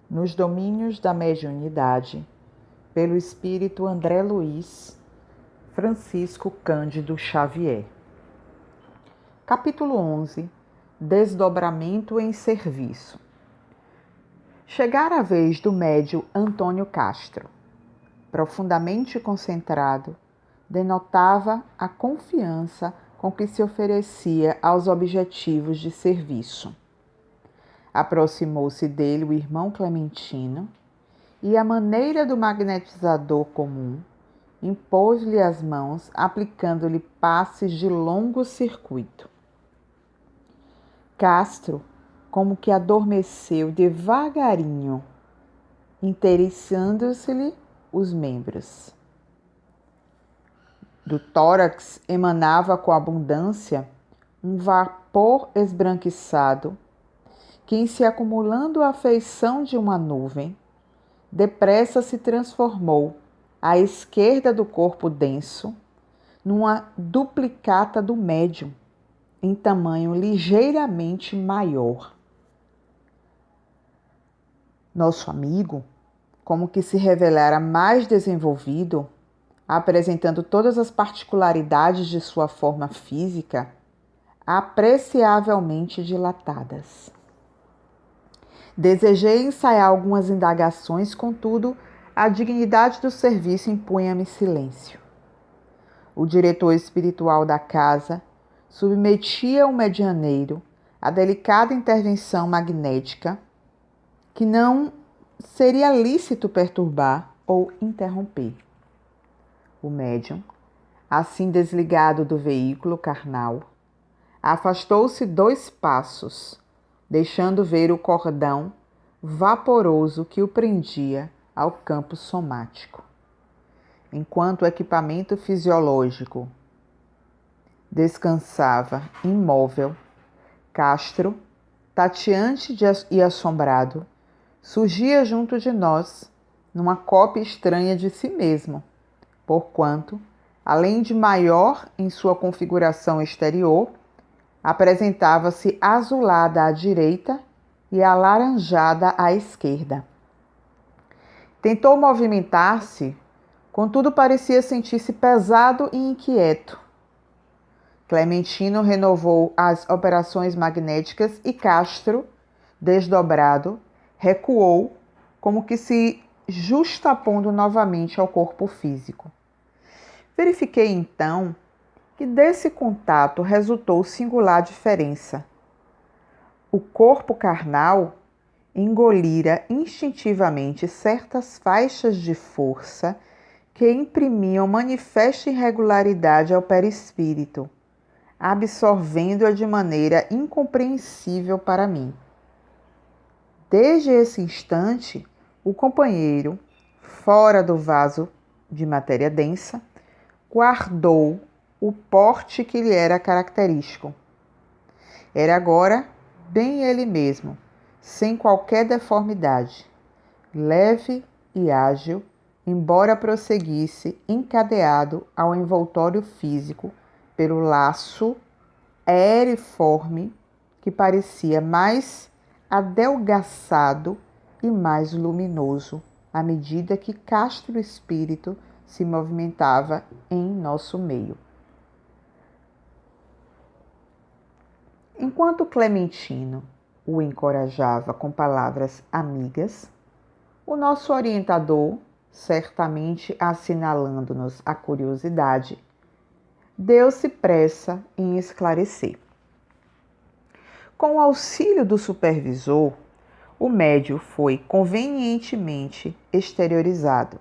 nos domínios da mediunidade, pelo espírito André Luiz Francisco Cândido Xavier. Capítulo 11. Desdobramento em serviço. Chegara a vez do médio Antônio Castro. Profundamente concentrado, denotava a confiança com que se oferecia aos objetivos de serviço. Aproximou-se dele o irmão Clementino e, à maneira do magnetizador comum, impôs-lhe as mãos, aplicando-lhe passes de longo circuito. Castro, como que adormeceu devagarinho, interessando-se-lhe os membros. Do tórax emanava com abundância um vapor esbranquiçado que, em se acumulando à feição de uma nuvem, depressa se transformou à esquerda do corpo denso numa duplicata do médium, em tamanho ligeiramente maior. Nosso amigo, como que se revelara mais desenvolvido, apresentando todas as particularidades de sua forma física, apreciavelmente dilatadas. Desejei ensaiar algumas indagações, contudo, a dignidade do serviço impunha-me silêncio. O diretor espiritual da casa submetia o medianeiro à delicada intervenção magnética que não seria lícito perturbar ou interromper. O médium, assim desligado do veículo carnal, afastou-se 2 passos, deixando ver o cordão vaporoso que o prendia ao campo somático. Enquanto o equipamento fisiológico descansava imóvel, Castro, tateante e assombrado, surgia junto de nós numa cópia estranha de si mesmo, porquanto, além de maior em sua configuração exterior, apresentava-se azulada à direita e alaranjada à esquerda. Tentou movimentar-se, contudo parecia sentir-se pesado e inquieto. Clementino renovou as operações magnéticas e Castro, desdobrado, recuou, como que se justapondo novamente ao corpo físico. Verifiquei então que desse contato resultou singular diferença. O corpo carnal engolira instintivamente certas faixas de força que imprimiam manifesta irregularidade ao perispírito, absorvendo-a de maneira incompreensível para mim. Desde esse instante, o companheiro, fora do vaso de matéria densa, guardou o porte que lhe era característico. Era agora bem ele mesmo, sem qualquer deformidade, leve e ágil, embora prosseguisse encadeado ao envoltório físico pelo laço aeriforme que parecia mais adelgaçado e mais luminoso à medida que Castro Espírito se movimentava em nosso meio. Enquanto Clementino o encorajava com palavras amigas, o nosso orientador, certamente assinalando-nos a curiosidade, deu-se pressa em esclarecer. Com o auxílio do supervisor, o médio foi convenientemente exteriorizado.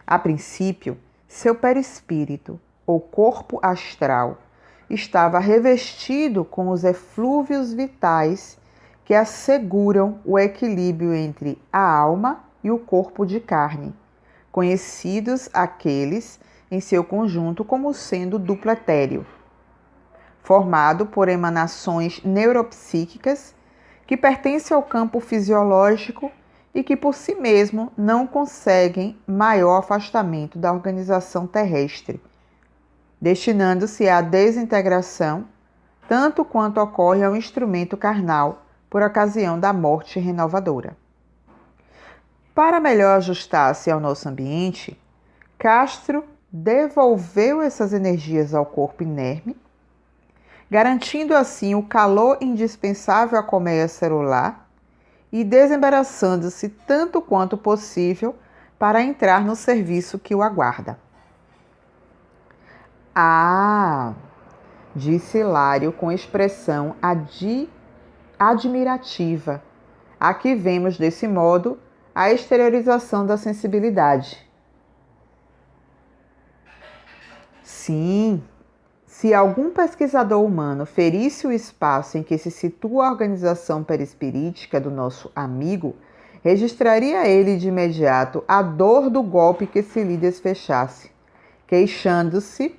A princípio, seu perispírito, ou corpo astral, estava revestido com os eflúvios vitais que asseguram o equilíbrio entre a alma e o corpo de carne, conhecidos aqueles em seu conjunto como sendo duplo etéreo, formado por emanações neuropsíquicas que pertencem ao campo fisiológico e que por si mesmo não conseguem maior afastamento da organização terrestre, destinando-se à desintegração, tanto quanto ocorre ao instrumento carnal por ocasião da morte renovadora. Para melhor ajustar-se ao nosso ambiente, Castro devolveu essas energias ao corpo inerme, garantindo assim o calor indispensável à colmeia celular e desembaraçando-se tanto quanto possível para entrar no serviço que o aguarda. Ah! Disse Hilário com expressão admirativa. Aqui vemos, desse modo, a exteriorização da sensibilidade. Sim, se algum pesquisador humano ferisse o espaço em que se situa a organização perispirítica do nosso amigo, registraria ele de imediato a dor do golpe que se lhe desfechasse, queixando-se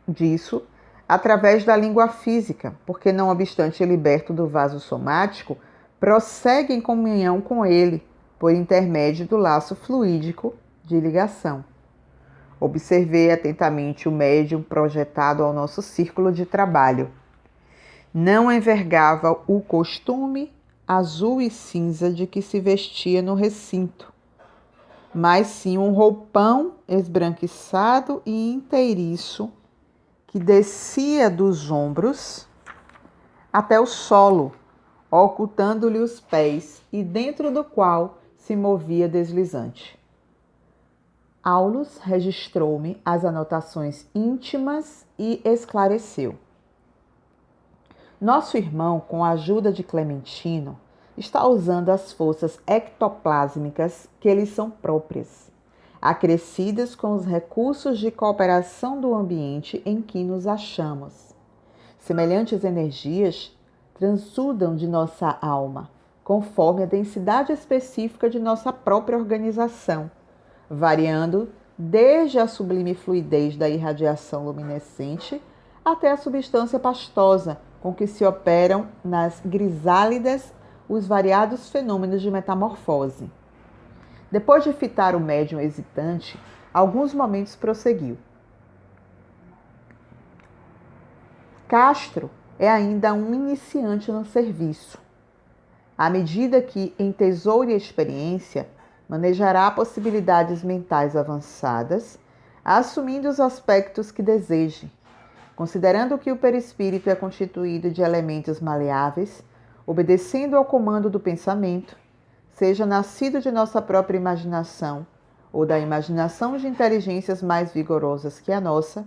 disso através da língua física, porque, não obstante liberto do vaso somático, prossegue em comunhão com ele, por intermédio do laço fluídico de ligação. Observei atentamente o médium projetado ao nosso círculo de trabalho. Não envergava o costume azul e cinza de que se vestia no recinto, mas sim um roupão esbranquiçado e inteiriço que descia dos ombros até o solo, ocultando-lhe os pés, e dentro do qual se movia deslizante. Aulus registrou-me as anotações íntimas e esclareceu. Nosso irmão, com a ajuda de Clementino, está usando as forças ectoplásmicas que lhe são próprias, acrescidas com os recursos de cooperação do ambiente em que nos achamos. Semelhantes energias transudam de nossa alma, conforme a densidade específica de nossa própria organização, variando desde a sublime fluidez da irradiação luminescente até a substância pastosa com que se operam nas grisálidas os variados fenômenos de metamorfose. Depois de fitar o médium hesitante, alguns momentos prosseguiu. Castro é ainda um iniciante no serviço. À medida que entesoure a experiência, manejará possibilidades mentais avançadas, assumindo os aspectos que deseje, considerando que o perispírito é constituído de elementos maleáveis, obedecendo ao comando do pensamento, seja nascido de nossa própria imaginação ou da imaginação de inteligências mais vigorosas que a nossa,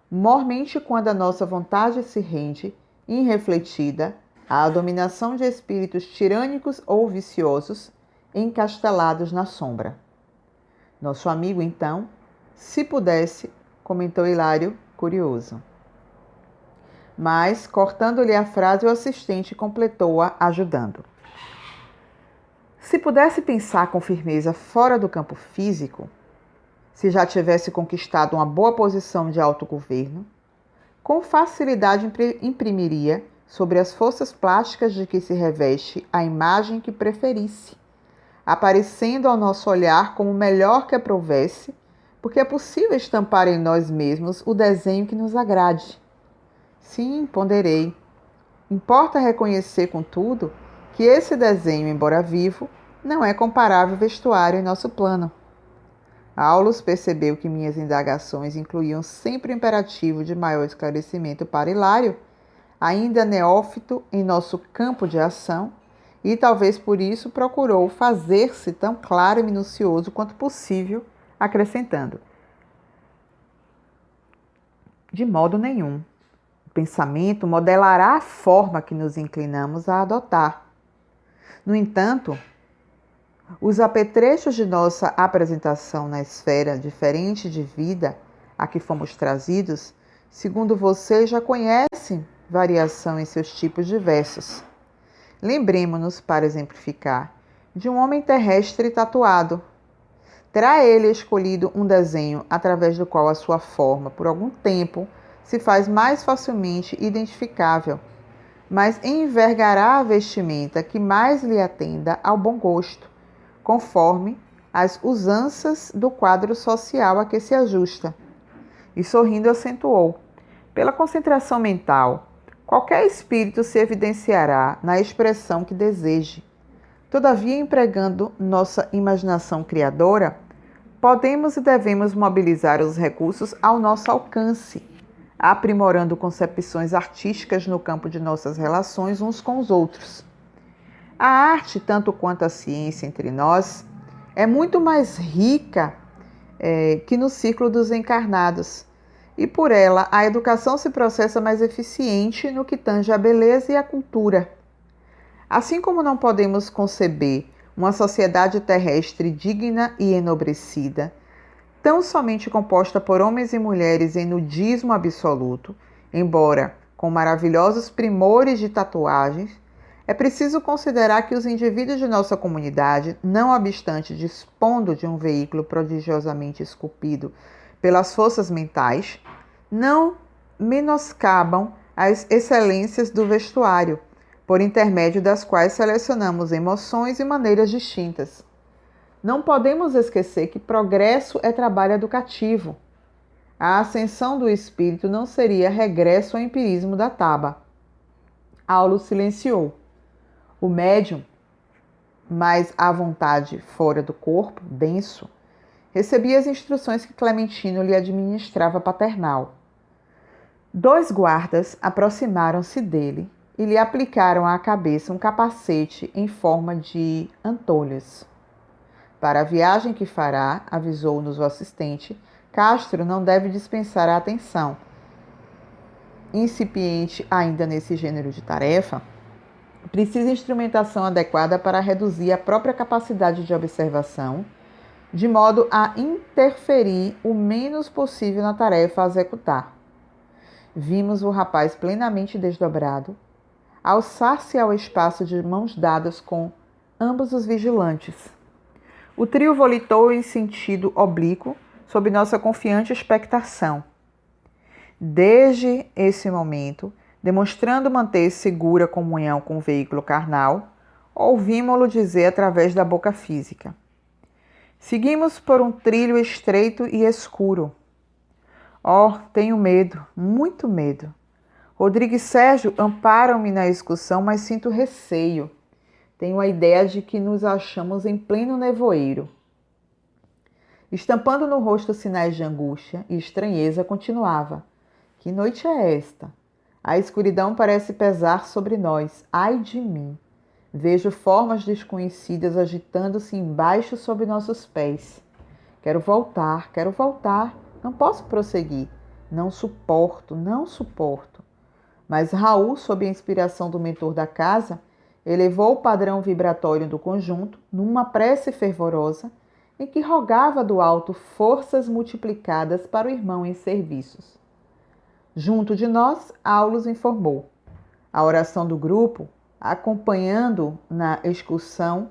mormente quando a nossa vontade se rende, irrefletida, à dominação de espíritos tirânicos ou viciosos, encastelados na sombra. Nosso amigo, então, se pudesse, comentou Hilário, curioso. Mas, cortando-lhe a frase, o assistente completou-a, ajudando. Se pudesse pensar com firmeza fora do campo físico, se já tivesse conquistado uma boa posição de autogoverno, com facilidade imprimiria sobre as forças plásticas de que se reveste a imagem que preferisse, aparecendo ao nosso olhar como o melhor que aprovesse, porque é possível estampar em nós mesmos o desenho que nos agrade. Sim, ponderei. Importa reconhecer, contudo, que esse desenho, embora vivo, não é comparável ao vestuário em nosso plano. Aulus percebeu que minhas indagações incluíam sempre o imperativo de maior esclarecimento para Hilário, ainda neófito em nosso campo de ação, e talvez por isso procurou fazer-se tão claro e minucioso quanto possível, acrescentando: de modo nenhum. O pensamento modelará a forma que nos inclinamos a adotar. No entanto, os apetrechos de nossa apresentação na esfera diferente de vida a que fomos trazidos, segundo você, já conhecem variação em seus tipos diversos. Lembremos-nos, para exemplificar, de um homem terrestre tatuado. Terá ele escolhido um desenho através do qual a sua forma, por algum tempo, se faz mais facilmente identificável, mas envergará a vestimenta que mais lhe atenda ao bom gosto, conforme as usanças do quadro social a que se ajusta. E sorrindo acentuou: pela concentração mental, qualquer espírito se evidenciará na expressão que deseje, Todavia, empregando nossa imaginação criadora, podemos e devemos mobilizar os recursos ao nosso alcance, aprimorando concepções artísticas no campo de nossas relações uns com os outros. A arte, tanto quanto a ciência entre nós, é muito mais rica que no círculo dos encarnados, e por ela a educação se processa mais eficiente no que tange à beleza e à cultura. Assim como não podemos conceber uma sociedade terrestre digna e enobrecida, tão somente composta por homens e mulheres em nudismo absoluto, embora com maravilhosos primores de tatuagens, é preciso considerar que os indivíduos de nossa comunidade, não obstante dispondo de um veículo prodigiosamente esculpido pelas forças mentais, não menoscabam as excelências do vestuário, por intermédio das quais selecionamos emoções e maneiras distintas. Não podemos esquecer que progresso é trabalho educativo. A ascensão do espírito não seria regresso ao empirismo da taba. Aulo silenciou. O médium, mais à vontade fora do corpo, denso, recebia as instruções que Clementino lhe administrava paternal. 2 guardas aproximaram-se dele e lhe aplicaram à cabeça um capacete em forma de antolhas. Para a viagem que fará, avisou-nos o assistente, Castro não deve dispensar a atenção. Incipiente ainda nesse gênero de tarefa, precisa instrumentação adequada para reduzir a própria capacidade de observação, de modo a interferir o menos possível na tarefa a executar. Vimos o rapaz plenamente desdobrado, alçar-se ao espaço de mãos dadas com ambos os vigilantes. O trio volitou em sentido oblíquo, sob nossa confiante expectação. Desde esse momento, demonstrando manter segura comunhão com o veículo carnal, ouvimos-lo dizer através da boca física. Seguimos por um trilho estreito e escuro. Oh, tenho medo, muito medo. Rodrigo e Sérgio amparam-me na excursão, mas sinto receio. Tenho a ideia de que nos achamos em pleno nevoeiro. Estampando no rosto sinais de angústia e estranheza, continuava. Que noite é esta? A escuridão parece pesar sobre nós. Ai de mim! Vejo formas desconhecidas agitando-se embaixo sob nossos pés. Quero voltar. Não posso prosseguir. Não suporto. Mas Raul, sob a inspiração do mentor da casa, elevou o padrão vibratório do conjunto numa prece fervorosa em que rogava do alto forças multiplicadas para o irmão em serviços. Junto de nós, Aulus informou. A oração do grupo, acompanhando na excursão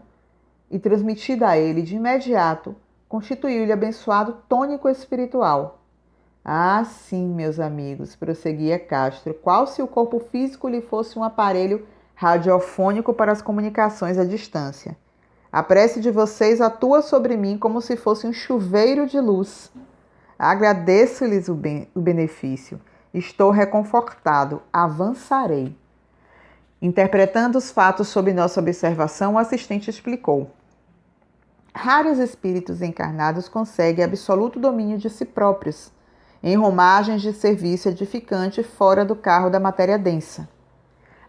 e transmitida a ele de imediato, constituiu-lhe abençoado tônico espiritual. Ah, sim, meus amigos, prosseguia Castro, qual se o corpo físico lhe fosse um aparelho radiofônico para as comunicações à distância. A prece de vocês atua sobre mim como se fosse um chuveiro de luz. Agradeço-lhes o benefício. Estou reconfortado. Avançarei. Interpretando os fatos sob nossa observação, o assistente explicou. Raros espíritos encarnados conseguem absoluto domínio de si próprios, em romagens de serviço edificante fora do carro da matéria densa.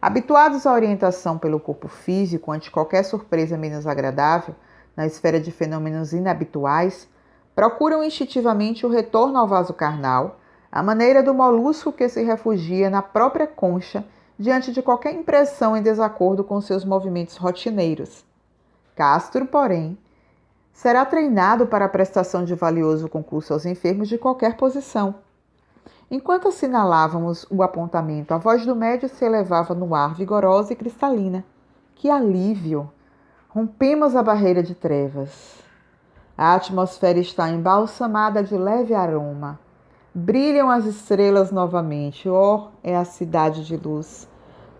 Habituados à orientação pelo corpo físico ante qualquer surpresa menos agradável, na esfera de fenômenos inabituais, procuram instintivamente o retorno ao vaso carnal, à maneira do molusco que se refugia na própria concha diante de qualquer impressão em desacordo com seus movimentos rotineiros. Castro, porém, será treinado para a prestação de valioso concurso aos enfermos de qualquer posição. Enquanto assinalávamos o apontamento, a voz do médium se elevava no ar, vigorosa e cristalina. Que alívio! Rompemos a barreira de trevas. A atmosfera está embalsamada de leve aroma. Brilham as estrelas novamente. Oh, é a cidade de luz.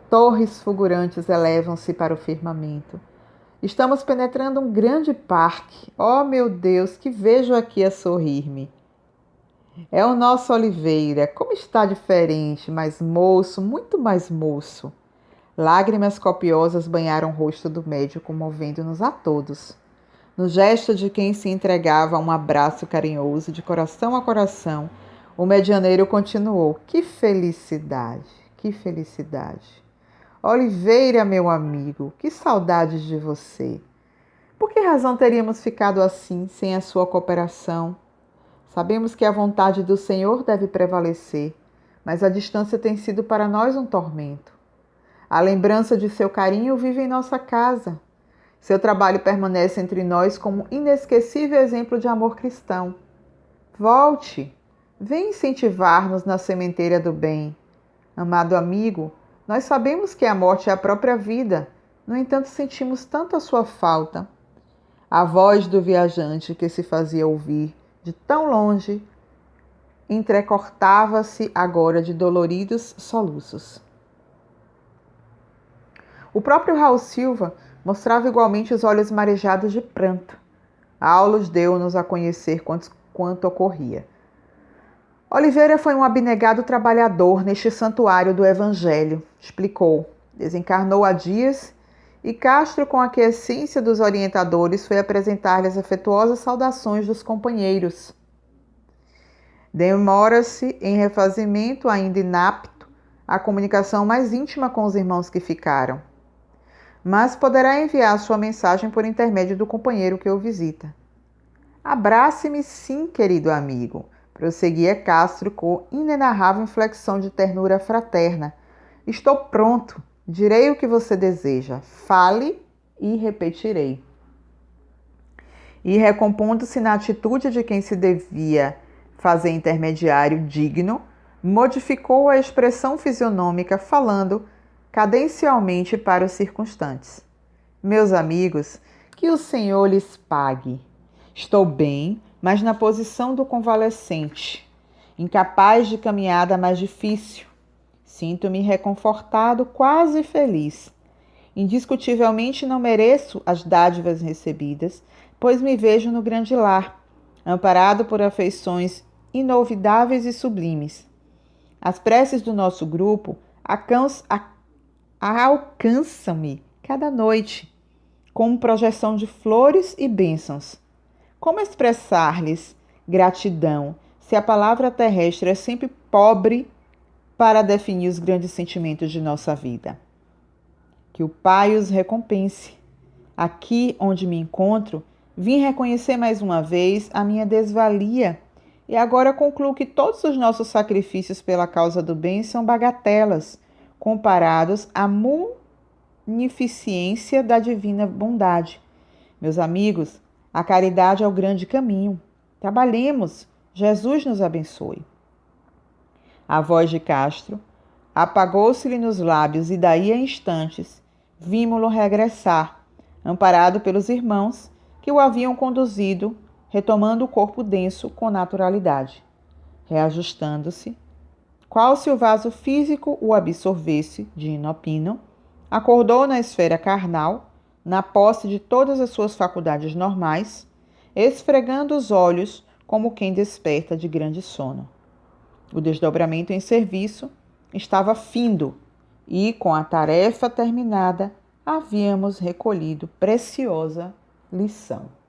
Torres fulgurantes elevam-se para o firmamento. Estamos penetrando um grande parque. Oh, meu Deus, que vejo aqui a sorrir-me. É o nosso Oliveira. Como está diferente, mais moço, muito mais moço. Lágrimas copiosas banharam o rosto do médico, comovendo-nos a todos. No gesto de quem se entregava a um abraço carinhoso de coração a coração, o medianeiro continuou: que felicidade, que felicidade! Oliveira, meu amigo, que saudades de você! Por que razão teríamos ficado assim, sem a sua cooperação? Sabemos que a vontade do Senhor deve prevalecer, mas a distância tem sido para nós um tormento. A lembrança de seu carinho vive em nossa casa. Seu trabalho permanece entre nós como inesquecível exemplo de amor cristão. Volte, venha incentivar-nos na sementeira do bem. Amado amigo, nós sabemos que a morte é a própria vida, no entanto sentimos tanto a sua falta. A voz do viajante que se fazia ouvir de tão longe entrecortava-se agora de doloridos soluços. O próprio Raul Silva mostrava igualmente os olhos marejados de pranto. Aulos deu-nos a conhecer quanto ocorria. Oliveira foi um abnegado trabalhador neste santuário do Evangelho, explicou. Desencarnou há dias e Castro, com a aquiescência dos orientadores, foi apresentar-lhe as afetuosas saudações dos companheiros. Demora-se em refazimento, ainda inapto, a comunicação mais íntima com os irmãos que ficaram. Mas poderá enviar sua mensagem por intermédio do companheiro que o visita. Abrace-me sim, querido amigo, prosseguia Castro com inenarrável inflexão de ternura fraterna. Estou pronto, direi o que você deseja, fale e repetirei. E recompondo-se na atitude de quem se devia fazer intermediário digno, modificou a expressão fisionômica, falando cadencialmente para os circunstantes. Meus amigos, que o Senhor lhes pague. Estou bem, mas na posição do convalescente, incapaz de caminhada mais difícil. Sinto-me reconfortado, quase feliz. Indiscutivelmente não mereço as dádivas recebidas, pois me vejo no grande lar, amparado por afeições inolvidáveis e sublimes. As preces do nosso grupo alcançam-me cada noite, como projeção de flores e bênçãos. Como expressar-lhes gratidão se a palavra terrestre é sempre pobre para definir os grandes sentimentos de nossa vida? Que o Pai os recompense. Aqui onde me encontro, vim reconhecer mais uma vez a minha desvalia e agora concluo que todos os nossos sacrifícios pela causa do bem são bagatelas, comparados à munificência da divina bondade. Meus amigos, a caridade é o grande caminho. Trabalhemos. Jesus nos abençoe. A voz de Castro apagou-se-lhe nos lábios e daí a instantes vimo-lo regressar, amparado pelos irmãos que o haviam conduzido, retomando o corpo denso com naturalidade. Reajustando-se, qual se o vaso físico o absorvesse de inopino, acordou na esfera carnal, na posse de todas as suas faculdades normais, esfregando os olhos como quem desperta de grande sono. O desdobramento em serviço estava findo e, com a tarefa terminada, havíamos recolhido preciosa lição.